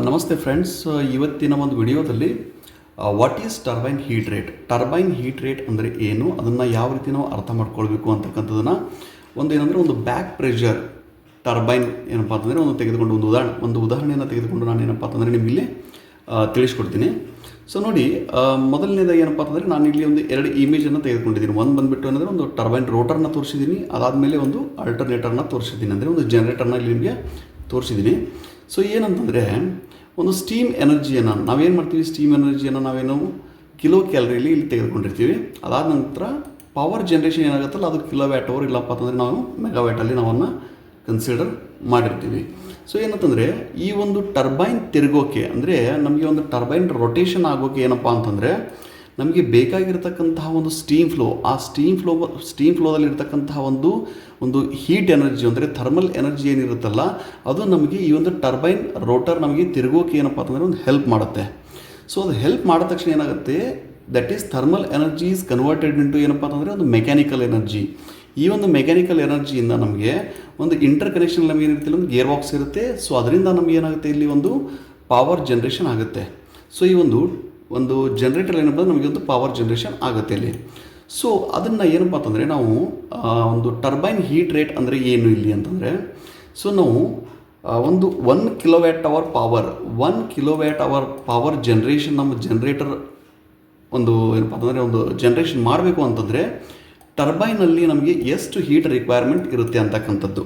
ನಮಸ್ತೆ ಫ್ರೆಂಡ್ಸ್, ಇವತ್ತಿನ ಒಂದು ವಿಡಿಯೋದಲ್ಲಿ what is turbine heat rate, turbine heat rate ಅಂದರೆ ಏನು, ಅದನ್ನು ಯಾವ ರೀತಿ ನಾವು ಅರ್ಥ ಮಾಡ್ಕೊಳ್ಬೇಕು ಅಂತಕ್ಕಂಥದ್ದನ್ನು ಒಂದು ಬ್ಯಾಕ್ ಪ್ರೆಷರ್ ಟರ್ಬೈನ್ ಏನಪ್ಪ ಅಂತಂದರೆ ತೆಗೆದುಕೊಂಡು ಒಂದು ಉದಾಹರಣೆಯನ್ನು ತೆಗೆದುಕೊಂಡು ನಾನು ಏನಪ್ಪ ಅಂತಂದರೆ ನಿಮಗೆ ತಿಳಿಸ್ಕೊಡ್ತೀನಿ. ಸೊ ನೋಡಿ, ಮೊದಲನೇದಾಗಿ ಏನಪ್ಪ ಅಂತಂದರೆ ನಾನು ಇಲ್ಲಿ ಎರಡು ಇಮೇಜನ್ನು ತೆಗೆದುಕೊಂಡಿದ್ದೀನಿ. ಒಂದು ಬಂದುಬಿಟ್ಟು ಅಂದರೆ ಒಂದು ಟರ್ಬೈನ್ ರೋಟರ್ನ ತೋರಿಸಿದ್ದೀನಿ, ಅದಾದಮೇಲೆ ಒಂದು ಆಲ್ಟರ್ನೇಟರ್ನ ತೋರಿಸಿದ್ದೀನಿ, ಅಂದರೆ ಒಂದು ಜನರೇಟರ್ನ ಇಲ್ಲಿ ನಿಮಗೆ ತೋರಿಸಿದ್ದೀನಿ. ಸೊ ಏನಂತಂದರೆ ಒಂದು ಸ್ಟೀಮ್ ಎನರ್ಜಿಯನ್ನು ನಾವೇನು ಮಾಡ್ತೀವಿ, ಸ್ಟೀಮ್ ಎನರ್ಜಿಯನ್ನು ನಾವೇನು ಕಿಲೋ ಕ್ಯಾಲರಿಯಲ್ಲಿ ಇಲ್ಲಿ ತೆಗೆದುಕೊಂಡಿರ್ತೀವಿ. ಅದಾದ ನಂತರ ಪವರ್ ಜನ್ರೇಷನ್ ಏನಾಗುತ್ತಲ್ಲ ಅದು ಕಿಲೋ ವ್ಯಾಟ್ ಅವರ್, ಇಲ್ಲಪ್ಪ ಅಂತಂದರೆ ನಾವು ಮೆಗಾವ್ಯಾಟಲ್ಲಿ ನಾವನ್ನು ಕನ್ಸಿಡರ್ ಮಾಡಿರ್ತೀವಿ. ಸೊ ಏನಂತಂದರೆ ಈ ಒಂದು ಟರ್ಬೈನ್ ತಿರುಗೋಕೆ ಅಂದರೆ ನಮಗೆ ಒಂದು ಟರ್ಬೈನ್ ರೊಟೇಷನ್ ಆಗೋಕೆ ಏನಪ್ಪ ಅಂತಂದರೆ ನಮಗೆ ಬೇಕಾಗಿರ್ತಕ್ಕಂತಹ ಒಂದು ಸ್ಟೀಮ್ ಫ್ಲೋ, ಆ ಸ್ಟೀಮ್ ಫ್ಲೋದಲ್ಲಿ ಇರ್ತಕ್ಕಂತಹ ಒಂದು ಹೀಟ್ ಎನರ್ಜಿ ಅಂದರೆ ಥರ್ಮಲ್ ಎನರ್ಜಿ ಏನಿರುತ್ತಲ್ಲ ಅದು ನಮಗೆ ಈ ಒಂದು ಟರ್ಬೈನ್ ರೋಟರ್ ನಮಗೆ ತಿರುಗೋಕೆ ಏನಪ್ಪ ಅಂತಂದರೆ ಒಂದು ಹೆಲ್ಪ್ ಮಾಡುತ್ತೆ. ಸೊ ಅದು ಹೆಲ್ಪ್ ಮಾಡಿದ ತಕ್ಷಣ ಏನಾಗುತ್ತೆ, that is thermal energy is converted into ಏನಪ್ಪ ಅಂತಂದರೆ ಒಂದು ಮೆಕ್ಯಾನಿಕಲ್ ಎನರ್ಜಿ. ಈ ಒಂದು ಮೆಕ್ಯಾನಿಕಲ್ ಎನರ್ಜಿಯಿಂದ ನಮಗೆ ಒಂದು ಇಂಟರ್ ಕನೆಕ್ಷನ್ ನಮಗೆ ಏನಿರುತ್ತೆ, ಒಂದು ಗೇರ್ ಬಾಕ್ಸ್ ಇರುತ್ತೆ. ಸೊ ಅದರಿಂದ ನಮಗೆ ಏನಾಗುತ್ತೆ, ಇಲ್ಲಿ ಒಂದು ಪವರ್ ಜನ್ರೇಷನ್ ಆಗುತ್ತೆ. ಸೊ ಈ ಒಂದು ಜನರೇಟರ್ ಏನಪ್ಪ ನಮಗೆ ಒಂದು ಪವರ್ ಜನ್ರೇಷನ್ ಆಗುತ್ತೆ ಇಲ್ಲಿ. ಸೊ ಅದನ್ನು ಏನಪ್ಪ ಅಂತಂದರೆ ನಾವು ಒಂದು ಟರ್ಬೈನ್ ಹೀಟ್ ರೇಟ್ ಅಂದರೆ ಏನು ಇಲ್ಲಿ ಅಂತಂದರೆ, ಸೊ ನಾವು ಒಂದು 1 ಕಿಲೋವ್ಯಾಟ್ ಅವರ್ ಪವರ್ ಜನ್ರೇಷನ್ ನಮ್ಮ ಜನರೇಟರ್ ಏನಪ್ಪ ಅಂತಂದರೆ ಒಂದು ಜನ್ರೇಷನ್ ಮಾಡಬೇಕು ಅಂತಂದರೆ ಟರ್ಬೈನಲ್ಲಿ ನಮಗೆ ಎಷ್ಟು ಹೀಟ್ ರಿಕ್ವೈರ್ಮೆಂಟ್ ಇರುತ್ತೆ ಅಂತಕ್ಕಂಥದ್ದು,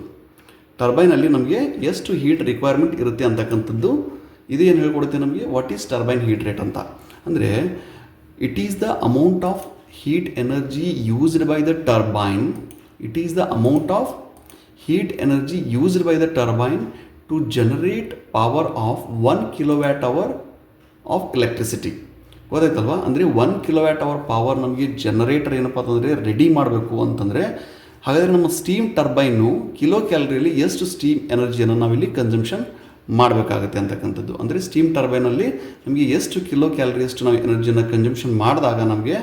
ಇದೇನು ಹೇಳ್ಕೊಡುತ್ತೆ ನಮಗೆ what is turbine heat rate ಅಂತ. ಅಂದರೆ it is the amount of heat energy used by the turbine to generate power of 1 kilowatt hour of electricity. ಗೊತ್ತಾಯ್ತಲ್ವಾ? ಅಂದರೆ 1 ಕಿಲೋವ್ಯಾಟ್ ಅವರ್ ಪವರ್ ನಮಗೆ ಜನರೇಟರ್ ಏನಪ್ಪ ಅಂತಂದರೆ ರೆಡಿ ಮಾಡಬೇಕು ಅಂತಂದರೆ, ಹಾಗಾದರೆ ನಮ್ಮ ಸ್ಟೀಮ್ ಟರ್ಬೈನು ಕಿಲೋ ಕ್ಯಾಲರಿಯಲ್ಲಿ ಎಷ್ಟು ಸ್ಟೀಮ್ ಎನರ್ಜಿಯನ್ನು ನಾವಿಲ್ಲಿ ಕನ್ಸಂಪ್ಷನ್ ಮಾಡಬೇಕಾಗುತ್ತೆ ಅಂತಕ್ಕಂಥದ್ದು. ಅಂದರೆ ಸ್ಟೀಮ್ ಟರ್ಬೈನಲ್ಲಿ ನಮಗೆ ಎಷ್ಟು ಕಿಲೋ ಕ್ಯಾಲರಿಯಷ್ಟು ನಾವು ಎನರ್ಜಿಯನ್ನು ಕನ್ಸಂಪ್ಷನ್ ಮಾಡಿದಾಗ ನಮಗೆ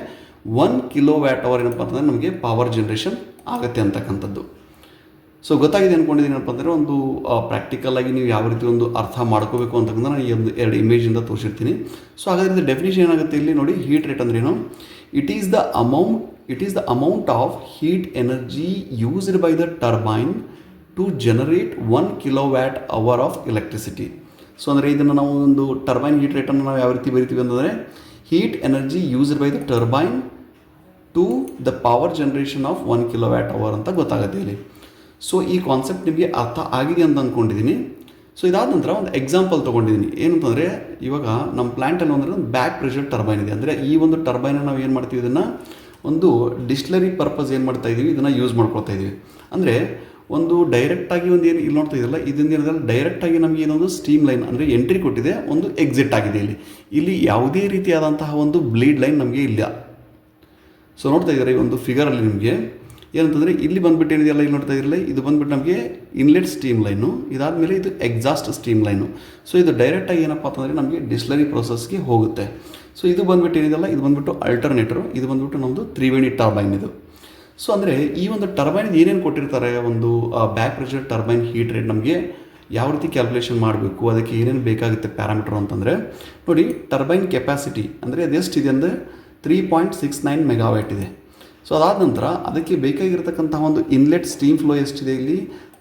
1 ಕಿಲೋ ವ್ಯಾಟ್ ಅವರ್ ಏನಪ್ಪ ಅಂತಂದರೆ ನಮಗೆ ಪವರ್ ಜನ್ರೇಷನ್ ಆಗುತ್ತೆ ಅಂತಕ್ಕಂಥದ್ದು. ಸೊ ಗೊತ್ತಾಗಿದೆ ಅಂದ್ಕೊಂಡಿದ್ದೀನಿ. ಏನಪ್ಪ ಅಂದರೆ ಒಂದು ಪ್ರಾಕ್ಟಿಕಲಾಗಿ ನೀವು ಯಾವ ರೀತಿ ಒಂದು ಅರ್ಥ ಮಾಡ್ಕೋಬೇಕು ಅಂತಕ್ಕಂಥ ನಾನು ಈ ಒಂದು 2 ಇಮೇಜಿಂದ ತೋರಿಸಿರ್ತೀನಿ. ಸೊ ಹಾಗಾದರೆ ಡೆಫಿನೇಷನ್ ಏನಾಗುತ್ತೆ ಇಲ್ಲಿ ನೋಡಿ, ಹೀಟ್ ರೇಟ್ ಅಂದ್ರೇನು, it is the amount of heat energy used by the turbine to generate 1 kilowatt hour of electricity. So ಅಂದರೆ ಇದನ್ನು ನಾವು ಒಂದು ಟರ್ಬೈನ್ ಹೀಟ್ ರೇಟನ್ನು ನಾವು ಯಾವ ರೀತಿ ಬರಿತೀವಿ ಅಂತಂದರೆ, heat energy used by the turbine to the power generation of 1 kilowatt hour ಅಂತ ಗೊತ್ತಾಗುತ್ತೆ ಇಲ್ಲಿ. ಸೊ ಈ ಕಾನ್ಸೆಪ್ಟ್ ನಿಮಗೆ ಅರ್ಥ ಆಗಿದೆ ಅಂತ ಅಂದ್ಕೊಂಡಿದ್ದೀನಿ. ಸೊ ಇದಾದ ನಂತರ ಒಂದು ಎಕ್ಸಾಂಪಲ್ ತೊಗೊಂಡಿದ್ದೀನಿ. ಏನಂತಂದರೆ ಇವಾಗ ನಮ್ಮ ಪ್ಲ್ಯಾಂಟಲ್ಲಿ ಒಂದು ಬ್ಯಾಕ್ ಪ್ರೆಷರ್ ಟರ್ಬೈನ್ ಇದೆ. ಅಂದರೆ ಈ ಒಂದು ಟರ್ಬೈನನ್ನು ನಾವು ಏನು ಮಾಡ್ತೀವಿ, ಇದನ್ನು ಒಂದು ಡಿಸ್ಟಿಲರಿ ಪರ್ಪಸ್ ಏನು ಮಾಡ್ತಾ ಇದ್ದೀವಿ, ಇದನ್ನು ಯೂಸ್ ಮಾಡ್ಕೊಳ್ತಾ ಇದ್ದೀವಿ. ಅಂದರೆ ಒಂದು ಡೈರೆಕ್ಟಾಗಿ ಒಂದು ಏನು ಇಲ್ಲಿ ನೋಡ್ತಾ ಇದ್ದಿಲ್ಲ, ಇದರಿಂದ ಏನಿದೆ ಡೈರೆಕ್ಟಾಗಿ ನಮಗೆ ಏನೊಂದು ಸ್ಟೀಮ್ ಲೈನ್ ಅಂದರೆ ಎಂಟ್ರಿ ಕೊಟ್ಟಿದೆ, ಒಂದು ಎಕ್ಸಿಟ್ ಆಗಿದೆ. ಇಲ್ಲಿ ಯಾವುದೇ ರೀತಿಯಾದಂತಹ ಒಂದು ಬ್ಲೀಡ್ ಲೈನ್ ನಮಗೆ ಇಲ್ಲ. ಸೊ ನೋಡ್ತಾ ಇದ್ದಾರೆ ಈ ಒಂದು ಫಿಗರಲ್ಲಿ ನಿಮಗೆ ಏನಂತಂದರೆ ಇಲ್ಲಿ ಬಂದುಬಿಟ್ಟು ಏನಿದೆಯಲ್ಲ, ಇಲ್ಲಿ ನೋಡ್ತಾ ಇರಲಿಲ್ಲ, ಇದು ಬಂದುಬಿಟ್ಟು ನಮಗೆ ಇನ್ಲೆಟ್ ಸ್ಟೀಮ್ ಲೈನು, ಇದಾದಮೇಲೆ ಇದು ಎಕ್ಸಾಸ್ಟ್ ಸ್ಟೀಮ್ ಲೈನು. ಸೊ ಇದು ಡೈರೆಕ್ಟಾಗಿ ಏನಪ್ಪ ಅಂತಂದರೆ ನಮಗೆ ಡಿಸ್ಟಿಲರಿ ಪ್ರೊಸೆಸ್ಗೆ ಹೋಗುತ್ತೆ. ಸೊ ಇದು ಬಂದುಬಿಟ್ಟು ಏನಿದೆಯಲ್ಲ, ಇದು ಬಂದುಬಿಟ್ಟು ಆಲ್ಟರ್ನೇಟರು, ಇದು ಬಂದುಬಿಟ್ಟು ನಮ್ಮದು ತ್ರಿವೇಣಿ ಟರ್ಬೈನ್ ಇದು. ಸೊ ಅಂದರೆ ಈ ಒಂದು ಟರ್ಬೈನ್ ಏನೇನು ಕೊಟ್ಟಿರ್ತಾರೆ, ಒಂದು back pressure turbine heat rate ನಮಗೆ ಯಾವ ರೀತಿ ಕ್ಯಾಲ್ಕುಲೇಷನ್ ಮಾಡಬೇಕು, ಅದಕ್ಕೆ ಏನೇನು ಬೇಕಾಗುತ್ತೆ ಪ್ಯಾರಾಮೀಟರ್ ಅಂತಂದರೆ ನೋಡಿ, ಟರ್ಬೈನ್ ಕೆಪಾಸಿಟಿ ಅಂದರೆ ಅದೆಷ್ಟಿದೆ ಅಂದರೆ 3.69 ಮೆಗಾವ್ಯಾಟ್ ಇದೆ. ಸೊ ಅದಾದ ನಂತರ ಅದಕ್ಕೆ ಬೇಕಾಗಿರ್ತಕ್ಕಂಥ ಒಂದು ಇನ್ಲೆಟ್ ಸ್ಟೀಮ್ ಫ್ಲೋ ಎಷ್ಟಿದೆ ಇಲ್ಲಿ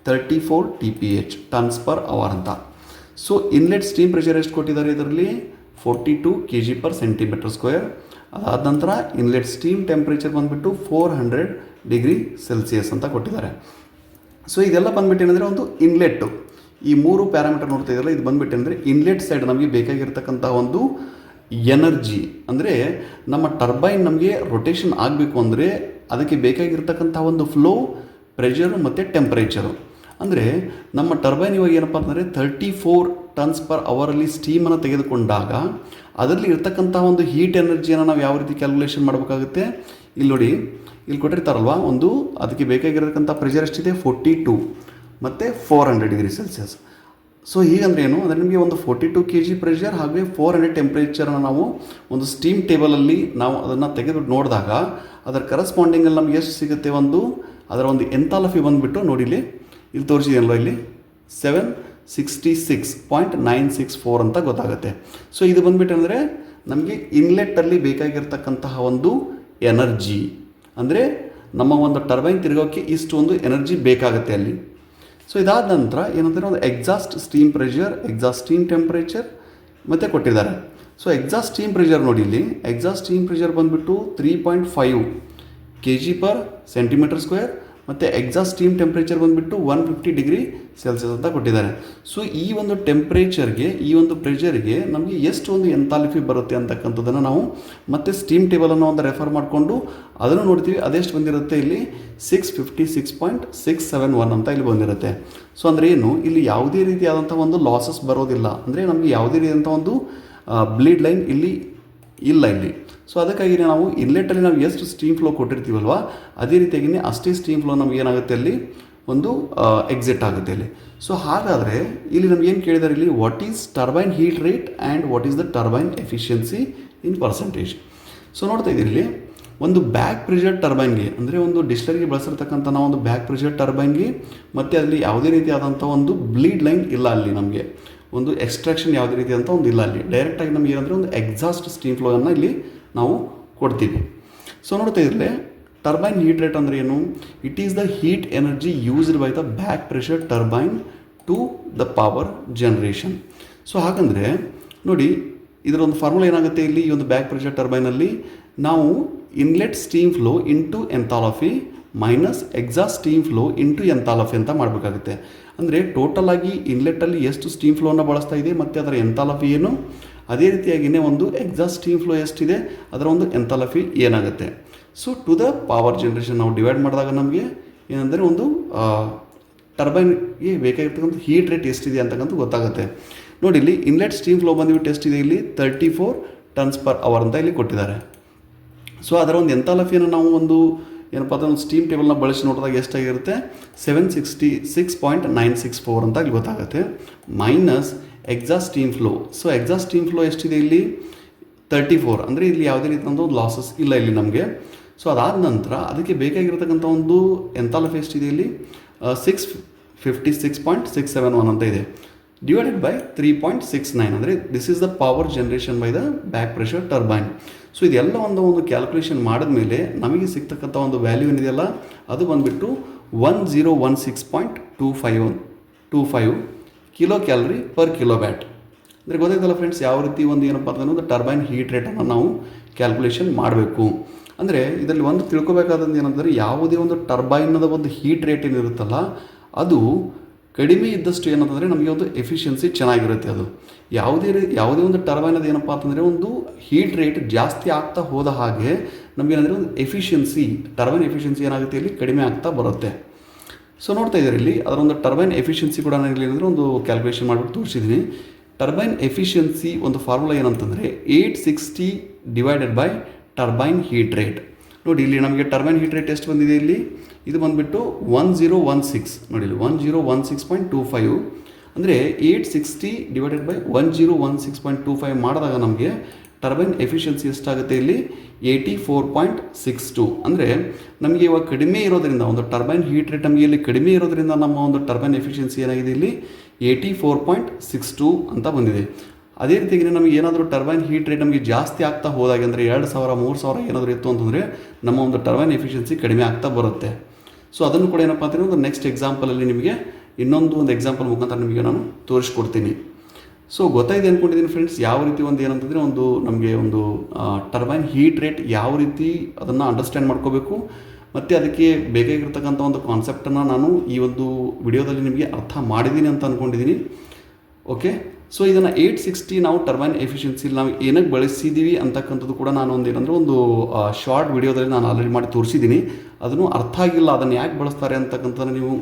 34 TPH ಟನ್ಸ್ ಪರ್ ಅವರ್ ಅಂತ. ಸೊ ಇನ್ಲೆಟ್ ಸ್ಟೀಮ್ ಪ್ರೆಷರ್ ಎಷ್ಟು ಕೊಟ್ಟಿದ್ದಾರೆ ಇದರಲ್ಲಿ 42 kg/cm². ಅದಾದ ನಂತರ ಇನ್ಲೆಟ್ ಸ್ಟೀಮ್ ಟೆಂಪ್ರೇಚರ್ ಬಂದುಬಿಟ್ಟು 400 ಡಿಗ್ರಿ ಸೆಲ್ಸಿಯಸ್ ಅಂತ ಕೊಟ್ಟಿದ್ದಾರೆ. ಸೊ ಇದೆಲ್ಲ ಬಂದುಬಿಟ್ಟು ಏನಂದರೆ ಒಂದು ಇನ್ಲೆಟ್ಟು, ಈ 3 ಪ್ಯಾರಾಮೀಟರ್ ನೋಡ್ತಾ ಇದ್ದಲ್ಲ, ಇದು ಬಂದುಬಿಟ್ಟು ಅಂದರೆ ಇನ್ಲೆಟ್ ಸೈಡ್ ನಮಗೆ ಬೇಕಾಗಿರ್ತಕ್ಕಂಥ ಒಂದು ಎನರ್ಜಿ. ಅಂದರೆ ನಮ್ಮ ಟರ್ಬೈನ್ ನಮಗೆ ರೊಟೇಷನ್ ಆಗಬೇಕು ಅಂದರೆ ಅದಕ್ಕೆ ಬೇಕಾಗಿರ್ತಕ್ಕಂಥ ಒಂದು ಫ್ಲೋ, ಪ್ರೆಷರು ಮತ್ತು ಟೆಂಪ್ರೇಚರು. ಅಂದರೆ ನಮ್ಮ ಟರ್ಬೈನ್ ಇವಾಗ ಏನಪ್ಪ ಅಂತಂದರೆ 34 ಟನ್ಸ್ ಪರ್ ಅವರಲ್ಲಿ ಸ್ಟೀಮನ್ನು ತೆಗೆದುಕೊಂಡಾಗ ಅದರಲ್ಲಿ ಇರ್ತಕ್ಕಂಥ ಒಂದು ಹೀಟ್ ಎನರ್ಜಿಯನ್ನು ನಾವು ಯಾವ ರೀತಿ ಕ್ಯಾಲ್ಕುಲೇಷನ್ ಮಾಡಬೇಕಾಗುತ್ತೆ, ಇಲ್ಲಿ ನೋಡಿ, ಇಲ್ಲಿ ಕೊಟ್ಟಿರ್ತಾರಲ್ವ, ಅದಕ್ಕೆ ಬೇಕಾಗಿರತಕ್ಕಂಥ ಪ್ರೆಷರ್ ಎಷ್ಟಿದೆ 42 ಮತ್ತು 400 ಡಿಗ್ರಿ ಸೆಲ್ಸಿಯಸ್. ಸೊ ಹೀಗಂದ್ರೆ ಏನು ಅಂದರೆ ನಿಮಗೆ ಒಂದು 42 kg ಪ್ರೆಷರ್ ಹಾಗೆ 400 ಟೆಂಪ್ರೇಚರನ್ನು ನಾವು ಒಂದು ಸ್ಟೀಮ್ ಟೇಬಲಲ್ಲಿ ನಾವು ಅದನ್ನು ತೆಗೆದು ನೋಡಿದಾಗ ಅದರ ಕರೆಸ್ಪಾಂಡಿಂಗಲ್ಲಿ ನಮಗೆ ಎಷ್ಟು ಸಿಗುತ್ತೆ, ಅದರ ಒಂದು ಎಂಥಾಲ್ಪಿ ಬಂದುಬಿಟ್ಟು ನೋಡಿ ಇಲ್ಲಿ ತೋರಿಸಿದೆಯಲ್ವ, ಇಲ್ಲಿ 66.964 ಅಂತ ಗೊತ್ತಾಗುತ್ತೆ. ಸೊ ಇದು ಬಂದ್ಬಿಟ್ಟು ಅಂದರೆ ನಮಗೆ ಇನ್ಲೆಟ್ಟಲ್ಲಿ ಬೇಕಾಗಿರ್ತಕ್ಕಂತಹ ಒಂದು ಎನರ್ಜಿ, ಅಂದರೆ ನಮ್ಮ ಒಂದು ಟರ್ಬೈನ್ ತಿರುಗೋಕ್ಕೆ ಇಷ್ಟು ಒಂದು ಎನರ್ಜಿ ಬೇಕಾಗುತ್ತೆ ಅಲ್ಲಿ. ಸೊ ಇದಾದ ನಂತರ ಏನಂದರೆ ಒಂದು exhaust steam pressure, exhaust steam temperature ಮತ್ತು ಕೊಟ್ಟಿದ್ದಾರೆ. ಸೊ ಎಕ್ಸಾಸ್ಟ್ ಸ್ಟೀಮ್ ಪ್ರೆಷರ್ ನೋಡಿ, ಇಲ್ಲಿ ಎಕ್ಸಾಸ್ಟ್ ಸ್ಟೀಮ್ ಪ್ರೆಷರ್ ಬಂದುಬಿಟ್ಟು 3.5 kg/cm², ಮತ್ತು ಎಕ್ಸಾಸ್ಟ್ ಸ್ಟೀಮ್ ಟೆಂಪ್ರೇಚರ್ ಬಂದುಬಿಟ್ಟು 150 ಡಿಗ್ರಿ ಸೆಲ್ಸಿಯಸ್ ಅಂತ ಕೊಟ್ಟಿದ್ದಾರೆ. ಸೊ ಈ ಒಂದು ಟೆಂಪ್ರೇಚರ್ಗೆ, ಈ ಒಂದು ಪ್ರೆಷರ್ಗೆ ನಮಗೆ ಎಷ್ಟು ಒಂದು ಎಂಥಾಲ್ಪಿ ಬರುತ್ತೆ ಅಂತಕ್ಕಂಥದ್ದನ್ನು ನಾವು ಮತ್ತೆ ಸ್ಟೀಮ್ ಟೇಬಲನ್ನು ಒಂದು ರೆಫರ್ ಮಾಡಿಕೊಂಡು ಅದನ್ನು ನೋಡ್ತೀವಿ. ಅದೆಷ್ಟು ಬಂದಿರುತ್ತೆ ಇಲ್ಲಿ 656.671 ಅಂತ ಇಲ್ಲಿ ಬಂದಿರುತ್ತೆ. ಸೊ ಅಂದರೆ ಏನು, ಇಲ್ಲಿ ಯಾವುದೇ ರೀತಿಯಾದಂಥ ಒಂದು ಲಾಸಸ್ ಬರೋದಿಲ್ಲ, ಅಂದರೆ ನಮಗೆ ಯಾವುದೇ ರೀತಿಯಾದಂಥ ಒಂದು ಬ್ಲೀಡ್ ಲೈನ್ ಇಲ್ಲಿ ಇಲ್ಲ ಇಲ್ಲಿ. ಸೊ ಅದಕ್ಕಾಗಿ ನಾವು ಇನ್ಲೆಟಲ್ಲಿ ನಾವು ಎಷ್ಟು ಸ್ಟೀಮ್ ಫ್ಲೋ ಕೊಟ್ಟಿರ್ತೀವಲ್ವ, ಅದೇ ರೀತಿಯಾಗಿ ಅಷ್ಟೇ ಸ್ಟೀಮ್ ಫ್ಲೋ ನಮ್ಗೆ ಏನಾಗುತ್ತೆ ಅಲ್ಲಿ ಒಂದು ಎಕ್ಸಿಟ್ ಆಗುತ್ತೆ ಇಲ್ಲಿ. ಸೊ ಹಾಗಾದರೆ ಇಲ್ಲಿ ನಮ್ಗೆ ಏನು ಕೇಳಿದ್ದಾರೆ, ಇಲ್ಲಿ what is turbine heat rate and what is the turbine efficiency in percentage. So ನೋಡ್ತಾ ಇದ್ದೀರಿ, ಇಲ್ಲಿ ಒಂದು ಬ್ಯಾಕ್ ಪ್ರೆಷರ್ ಟರ್ಬೈನ್ಗೆ, ಅಂದರೆ ಒಂದು ಡಿಸ್ಟಿಲರಿಗೆ ಬಳಸಿರ್ತಕ್ಕಂಥ ನಾವು ಒಂದು ಬ್ಯಾಕ್ ಪ್ರೆಷರ್ ಟರ್ಬೈನ್ಗೆ ಮತ್ತು ಅಲ್ಲಿ ಯಾವುದೇ ರೀತಿಯಾದಂಥ ಒಂದು ಬ್ಲೀಡ್ ಲೈನ್ ಇಲ್ಲ, ಅಲ್ಲಿ ನಮಗೆ ಒಂದು ಎಕ್ಸ್ಟ್ರಾಕ್ಷನ್ ಯಾವುದೇ ರೀತಿಯಾದಂಥ ಒಂದು ಇಲ್ಲ ಅಲ್ಲಿ. ಡೈರೆಕ್ಟಾಗಿ ನಮಗೆ ಏನಂದರೆ ಒಂದು ಎಕ್ಸಾಸ್ಟ್ ಸ್ಟೀಮ್ ಫ್ಲೋವನ್ನು ಇಲ್ಲಿ ನಾವು ಕೊಡ್ತೀವಿ. ಸೊ ನೋಡ್ತಾ ಇದ್ದರೆ ಟರ್ಬೈನ್ ಹೀಟ್ ರೇಟ್ ಅಂದರೆ ಏನು, it is the heat energy used by the back pressure turbine to the power generation. So ಹಾಗಂದರೆ ನೋಡಿ, ಇದರ ಒಂದು ಫಾರ್ಮುಲಾ ಏನಾಗುತ್ತೆ ಇಲ್ಲಿ, ಈ ಒಂದು ಬ್ಯಾಕ್ ಪ್ರೆಷರ್ ಟರ್ಬೈನಲ್ಲಿ ನಾವು inlet steam flow into enthalpy minus exhaust steam flow into enthalpy ಅಂತ ಮಾಡಬೇಕಾಗುತ್ತೆ. ಅಂದರೆ ಟೋಟಲಾಗಿ ಇನ್ಲೆಟ್ಟಲ್ಲಿ ಎಷ್ಟು ಸ್ಟೀಮ್ ಫ್ಲೋನ ಬಳಸ್ತಾ ಇದೆ ಮತ್ತು ಅದರ ಎಂಥಾಲ್ಪಿ ಏನು, ಅದೇ ರೀತಿಯಾಗಿಯೇ ಒಂದು ಎಕ್ಸಾಸ್ಟ್ ಸ್ಟೀಮ್ ಫ್ಲೋ ಎಷ್ಟಿದೆ ಅದರ ಒಂದು ಎಂಥಾಲ್ಪಿ ಏನಾಗುತ್ತೆ. So to the power generation ನಾವು ಡಿವೈಡ್ ಮಾಡಿದಾಗ ನಮಗೆ ಏನಂದರೆ ಒಂದು ಟರ್ಬೈನ್ಗೆ ಬೇಕಾಗಿರ್ತಕ್ಕಂಥ ಹೀಟ್ ರೇಟ್ ಎಷ್ಟಿದೆ ಅಂತಕ್ಕಂಥ ಗೊತ್ತಾಗುತ್ತೆ. ನೋಡಿ, ಇಲ್ಲಿ ಇನ್ಲೆಟ್ ಸ್ಟೀಮ್ ಫ್ಲೋ ಬಂದುಬಿಟ್ಟು ಎಷ್ಟಿದೆ, ಇಲ್ಲಿ 34 tons/hour ಅಂತ ಇಲ್ಲಿ ಕೊಟ್ಟಿದ್ದಾರೆ. ಸೊ ಅದರ ಒಂದು ಎಂಥಾಲ್ಪಿಯನ್ನು ನಾವು ಒಂದು ಏನಪ್ಪ ಅಂದರೆ ಒಂದು ಸ್ಟೀಮ್ ಟೇಬಲ್ನ ಬಳಸಿ ನೋಡಿದಾಗ ಎಷ್ಟಾಗಿರುತ್ತೆ, 766.964 ಅಂತ ಇಲ್ಲಿ ಗೊತ್ತಾಗುತ್ತೆ, minus exhaust steam flow. So exhaust steam flow ಎಷ್ಟಿದೆ ಇಲ್ಲಿ 34, ಅಂದರೆ ಇಲ್ಲಿ ಯಾವುದೇ ರೀತಿಯಾದ ಒಂದು ಲಾಸಸ್ ಇಲ್ಲ ಇಲ್ಲಿ ನಮಗೆ. ಸೊ ಅದಾದ ನಂತರ ಅದಕ್ಕೆ ಬೇಕಾಗಿರ್ತಕ್ಕಂಥ ಒಂದು ಎಂಥಾಲ್ಪಿ ಎಷ್ಟಿದೆ ಇಲ್ಲಿ 656.671 ಅಂತ ಇದೆ, ಡಿವೈಡೆಡ್ ಬೈ 3.69, ಅಂದರೆ this is the power generation by the back pressure turbine. So ಇದೆಲ್ಲ ಒಂದು ಕ್ಯಾಲ್ಕುಲೇಷನ್ ಮಾಡಿದ್ಮೇಲೆ ನಮಗೆ ಸಿಗ್ತಕ್ಕಂಥ ಒಂದು ವ್ಯಾಲ್ಯೂ ಏನಿದೆಯಲ್ಲ ಅದು ಬಂದುಬಿಟ್ಟು 1016.25 ಕಿಲೋ ಕ್ಯಾಲರಿ ಪರ್ ಕಿಲೋವ್ಯಾಟ್. ಅಂದರೆ ಗೊತ್ತಾಯ್ತಲ್ಲ ಫ್ರೆಂಡ್ಸ್, ಯಾವ ರೀತಿ ಒಂದು ಏನಪ್ಪ ಅಂತಂದ್ರೆ ಒಂದು ಟರ್ಬೈನ್ ಹೀಟ್ ರೇಟನ್ನು ನಾವು ಕ್ಯಾಲ್ಕುಲೇಷನ್ ಮಾಡಬೇಕು. ಅಂದರೆ ಇದರಲ್ಲಿ ಒಂದು ತಿಳ್ಕೊಬೇಕಾದಂದು ಏನಂದರೆ, ಯಾವುದೇ ಒಂದು ಟರ್ಬೈನದ ಒಂದು ಹೀಟ್ ರೇಟ್ ಏನಿರುತ್ತಲ್ಲ ಅದು ಕಡಿಮೆ ಇದ್ದಷ್ಟು ಏನಂತಂದರೆ ನಮಗೆ ಒಂದು ಎಫಿಷಿಯನ್ಸಿ ಚೆನ್ನಾಗಿರುತ್ತೆ. ಅದು ಯಾವುದೇ ಒಂದು ಟರ್ಬೈನದು ಏನಪ್ಪ ಅಂತಂದರೆ ಒಂದು ಹೀಟ್ ರೇಟ್ ಜಾಸ್ತಿ ಆಗ್ತಾ ಹೋದ ಹಾಗೆ ನಮಗೇನಂದರೆ ಒಂದು ಎಫಿಷಿಯನ್ಸಿ, ಟರ್ಬೈನ್ ಎಫಿಷಿಯನ್ಸಿ ಏನಾಗುತ್ತೆ ಇಲ್ಲಿ ಕಡಿಮೆ ಆಗ್ತಾ ಬರುತ್ತೆ. ಸೊ ನೋಡ್ತಾ ಇದ್ದಾರೆ ಇಲ್ಲಿ ಅದರ ಒಂದು ಟರ್ಬೈನ್ ಎಫಿಷಿಯನ್ಸಿ ಕೂಡ ನಾನು ಇಲ್ಲಿ ಏನಂದರೆ ಒಂದು ಕ್ಯಾಲ್ಕುಲೇಷನ್ ಮಾಡಿಬಿಟ್ಟು ತೋರಿಸಿದ್ದೀನಿ. ಟರ್ಬೈನ್ ಎಫಿಷಿಯನ್ಸಿ ಒಂದು ಫಾರ್ಮುಲಾ ಏನಂತಂದರೆ 860 divided by turbine heat rate. ನೋಡಿ, ಇಲ್ಲಿ ನಮಗೆ ಟರ್ಬೈನ್ ಹೀಟ್ ರೇಟ್ ಎಷ್ಟು ಬಂದಿದೆ ಇಲ್ಲಿ, ಇದು ಬಂದುಬಿಟ್ಟು 1016, ನೋಡಿ ಇಲ್ಲಿ 1016.25, ಅಂದರೆ 860 ಡಿವೈಡೆಡ್ ಬೈ 1016.25 ಮಾಡಿದಾಗ ನಮಗೆ ಟರ್ಬೈನ್ ಎಫಿಷಿಯನ್ಸಿ ಎಷ್ಟಾಗುತ್ತೆ ಇಲ್ಲಿ 84.62. ಅಂದರೆ ನಮಗೆ ಇವಾಗ ಕಡಿಮೆ ಇರೋದ್ರಿಂದ ಒಂದು ಟರ್ಬೈನ್ ಹೀಟ್ ರೇಟ್ ನಮಗೆ ಇಲ್ಲಿ ಕಡಿಮೆ ಇರೋದ್ರಿಂದ ನಮ್ಮ ಒಂದು ಟರ್ಬೈನ್ ಎಫಿಷಿಯನ್ಸಿ ಏನಾಗಿದೆ ಇಲ್ಲಿ 84.62 ಅಂತ ಬಂದಿದೆ. ಅದೇ ರೀತಿಯಾಗಿ ನಮಗೆ ಏನಾದರೂ ಟರ್ಬೈನ್ ಹೀಟ್ ರೇಟ್ ನಮಗೆ ಜಾಸ್ತಿ ಆಗ್ತಾ ಹೋದಾಗ, ಅಂದರೆ 2000 3000 ಏನಾದರೂ ಇತ್ತು ಅಂತಂದರೆ ನಮ್ಮ ಒಂದು ಟರ್ಬೈನ್ ಎಫಿಷಿಯನ್ಸಿ ಕಡಿಮೆ ಆಗ್ತಾ ಬರುತ್ತೆ. ಸೊ ಅದನ್ನು ಕೂಡ ಏನಪ್ಪ ಅಂತಂದರೆ ಒಂದು ನೆಕ್ಸ್ಟ್ ಎಕ್ಸಾಂಪಲಲ್ಲಿ ನಿಮಗೆ ಇನ್ನೊಂದು ಎಕ್ಸಾಂಪಲ್ ಮುಖಾಂತರ ನಿಮಗೆ ನಾನು ತೋರಿಸ್ಕೊಡ್ತೀನಿ. ಸೊ ಗೊತ್ತಾಯಿದೆ ಅಂದ್ಕೊಂಡಿದ್ದೀನಿ ಫ್ರೆಂಡ್ಸ್, ಯಾವ ರೀತಿ ಒಂದು ಏನಂತಂದರೆ ಒಂದು ನಮಗೆ ಒಂದು ಟರ್ಬೈನ್ ಹೀಟ್ ರೇಟ್ ಯಾವ ರೀತಿ ಅದನ್ನು ಅಂಡರ್ಸ್ಟ್ಯಾಂಡ್ ಮಾಡ್ಕೋಬೇಕು ಮತ್ತು ಅದಕ್ಕೆ ಬೇಕಾಗಿರ್ತಕ್ಕಂಥ ಒಂದು ಕಾನ್ಸೆಪ್ಟನ್ನು ನಾನು ಈ ಒಂದು ವಿಡಿಯೋದಲ್ಲಿ ನಿಮಗೆ ಅರ್ಥ ಮಾಡಿದ್ದೀನಿ ಅಂತ ಅಂದ್ಕೊಂಡಿದ್ದೀನಿ. ಓಕೆ, ಸೊ ಇದನ್ನು 860 ನಾವು ಟರ್ಬೈನ್ ಎಫಿಷಿಯನ್ಸಿಲಿ ನಾವು ಏನಕ್ಕೆ ಬಳಸಿದ್ದೀವಿ ಅಂತಕ್ಕಂಥದ್ದು ಕೂಡ ನಾನು ಒಂದು ಏನಂದರೆ ಒಂದು ಶಾರ್ಟ್ ವಿಡಿಯೋದಲ್ಲಿ ನಾನು ಆಲ್ರೆಡಿ ಮಾಡಿ ತೋರಿಸಿದ್ದೀನಿ. ಅದನ್ನು ಅರ್ಥ ಆಗಿಲ್ಲ, ಅದನ್ನು ಯಾಕೆ ಬಳಸ್ತಾರೆ ಅಂತಕ್ಕಂಥದ್ದು ನೀವು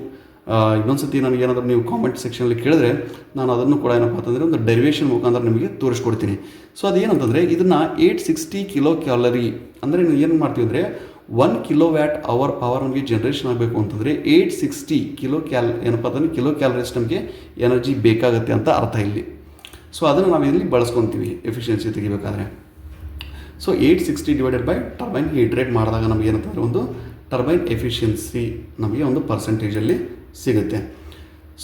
ಇನ್ನೊಂದು ಸತಿ ನನಗೆ ಏನಾದರೂ ನೀವು ಕಾಮೆಂಟ್ ಸೆಕ್ಷನಲ್ಲಿ ಕೇಳಿದ್ರೆ ನಾನು ಅದನ್ನು ಕೂಡ ಏನಪ್ಪ ಅಂತಂದರೆ ಒಂದು ಡೆರಿವೇಷನ್ ಮುಖಾಂತರ ನಿಮಗೆ ತೋರಿಸ್ಕೊಡ್ತೀನಿ. ಸೊ ಅದೇನಂತಂದರೆ ಇದನ್ನು 860 ಕಿಲೋ ಕ್ಯಾಲರಿ, ಅಂದರೆ ನೀವು ಏನು ಮಾಡ್ತೀವಿ ಅಂದರೆ 1 ಕಿಲೋವ್ಯಾಟ್ ಅವರ್ ಪವರ್ ನಮಗೆ ಜನ್ರೇಷನ್ ಆಗಬೇಕು ಅಂತಂದರೆ 860 ಏನಪ್ಪ ಅಂತಂದರೆ ಕಿಲೋ ಕ್ಯಾಲರೀಸ್ ನಮಗೆ ಎನರ್ಜಿ ಬೇಕಾಗುತ್ತೆ ಅಂತ ಅರ್ಥ ಇಲ್ಲಿ. ಸೊ ಅದನ್ನು ನಾವು ಇಲ್ಲಿ ಬಳಸ್ಕೊತೀವಿ ಎಫಿಷಿಯನ್ಸಿ ತೆಗಿಬೇಕಾದ್ರೆ. So 860 divided by turbine heat rate ಮಾಡಿದಾಗ ನಮಗೆ ಏನಂತಂದರೆ ಒಂದು ಟರ್ಬೈನ್ ಎಫಿಷಿಯನ್ಸಿ ನಮಗೆ ಒಂದು ಪರ್ಸೆಂಟೇಜಲ್ಲಿ ಸಿಗುತ್ತೆ.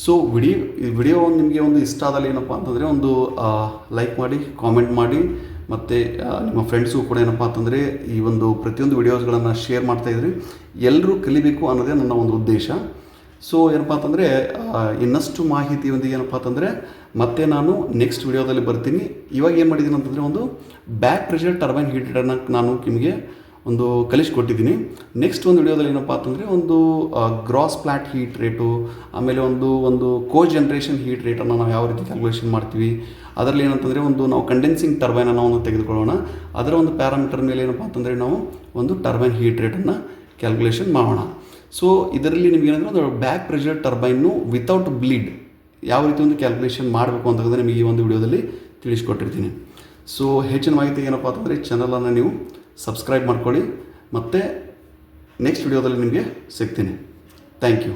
ಸೊ ಈ ವಿಡಿಯೋ ನಿಮಗೆ ಒಂದು ಇಷ್ಟ ಆದಲ್ಲಿ ಏನಪ್ಪ ಅಂತಂದರೆ ಒಂದು ಲೈಕ್ ಮಾಡಿ, ಕಾಮೆಂಟ್ ಮಾಡಿ, ಮತ್ತು ನಿಮ್ಮ ಫ್ರೆಂಡ್ಸು ಕೂಡ ಏನಪ್ಪ ಅಂತಂದರೆ ಈ ಒಂದು ಪ್ರತಿಯೊಂದು ವಿಡಿಯೋಸ್ಗಳನ್ನು ಶೇರ್ ಮಾಡ್ತಾಯಿದ್ರಿ. ಎಲ್ಲರೂ ಕಲಿಬೇಕು ಅನ್ನೋದೇ ನನ್ನ ಒಂದು ಉದ್ದೇಶ. ಸೊ ಏನಪ್ಪ ಅಂತಂದರೆ ಇನ್ನಷ್ಟು ಮಾಹಿತಿಯೊಂದಿಗೆ ಏನಪ್ಪ ಅಂತಂದರೆ ಮತ್ತೆ ನಾನು ನೆಕ್ಸ್ಟ್ ವಿಡಿಯೋದಲ್ಲಿ ಬರ್ತೀನಿ. ಇವಾಗ ಏನು ಮಾಡಿದ್ದೀನಿ ಅಂತಂದರೆ ಒಂದು ಬ್ಯಾಕ್ ಪ್ರೆಷರ್ ಟರ್ಬೈನ್ ಹೀಟರನ್ನು ನಾನು ನಿಮಗೆ ಒಂದು ಕಲಿಸ್ಕೊಟ್ಟಿದ್ದೀನಿ. ನೆಕ್ಸ್ಟ್ ಒಂದು ವಿಡಿಯೋದಲ್ಲಿ ಏನಪ್ಪ ಅಂತಂದರೆ ಒಂದು ಗ್ರಾಸ್ ಫ್ಲ್ಯಾಟ್ ಹೀಟ್ ರೇಟು, ಆಮೇಲೆ ಒಂದು ಕೋ ಜನ್ರೇಷನ್ ಹೀಟ್ ರೇಟನ್ನು ನಾವು ಯಾವ ರೀತಿ ಕ್ಯಾಲ್ಕುಲೇಷನ್ ಮಾಡ್ತೀವಿ, ಅದರಲ್ಲಿ ಏನಂತಂದರೆ ನಾವು ಕಂಡೆನ್ಸಿಂಗ್ ಟರ್ಬೈನನ್ನು ಒಂದು ತೆಗೆದುಕೊಳ್ಳೋಣ. ಅದರ ಒಂದು ಪ್ಯಾರಾಮೀಟರ್ ಮೇಲೆ ಏನಪ್ಪ ಅಂತಂದರೆ ನಾವು ಒಂದು ಟರ್ಬೈನ್ ಹೀಟ್ ರೇಟನ್ನು ಕ್ಯಾಲ್ಕುಲೇಷನ್ ಮಾಡೋಣ. ಸೊ ಇದರಲ್ಲಿ ನಿಮ್ಗೆ ಏನಂದರೆ ಒಂದು back pressure turbine without bleed ಯಾವ ರೀತಿ ಒಂದು ಕ್ಯಾಲ್ಕುಲೇಷನ್ ಮಾಡಬೇಕು ಅಂತಂದರೆ ನಿಮಗೆ ಈ ಒಂದು ವಿಡಿಯೋದಲ್ಲಿ ತಿಳಿಸ್ಕೊಟ್ಟಿರ್ತೀನಿ. ಸೊ ಹೆಚ್ಚಿನ ಮಾಹಿತಿ ಏನಪ್ಪ ಅಂತಂದರೆ ಚಾನಲನ್ನು ನೀವು ಸಬ್ಸ್ಕ್ರೈಬ್ ಮಾಡ್ಕೊಳ್ಳಿ. ಮತ್ತು ನೆಕ್ಸ್ಟ್ ವಿಡಿಯೋದಲ್ಲಿ ನಿಮಗೆ ಸಿಗ್ತೀನಿ. Thank you.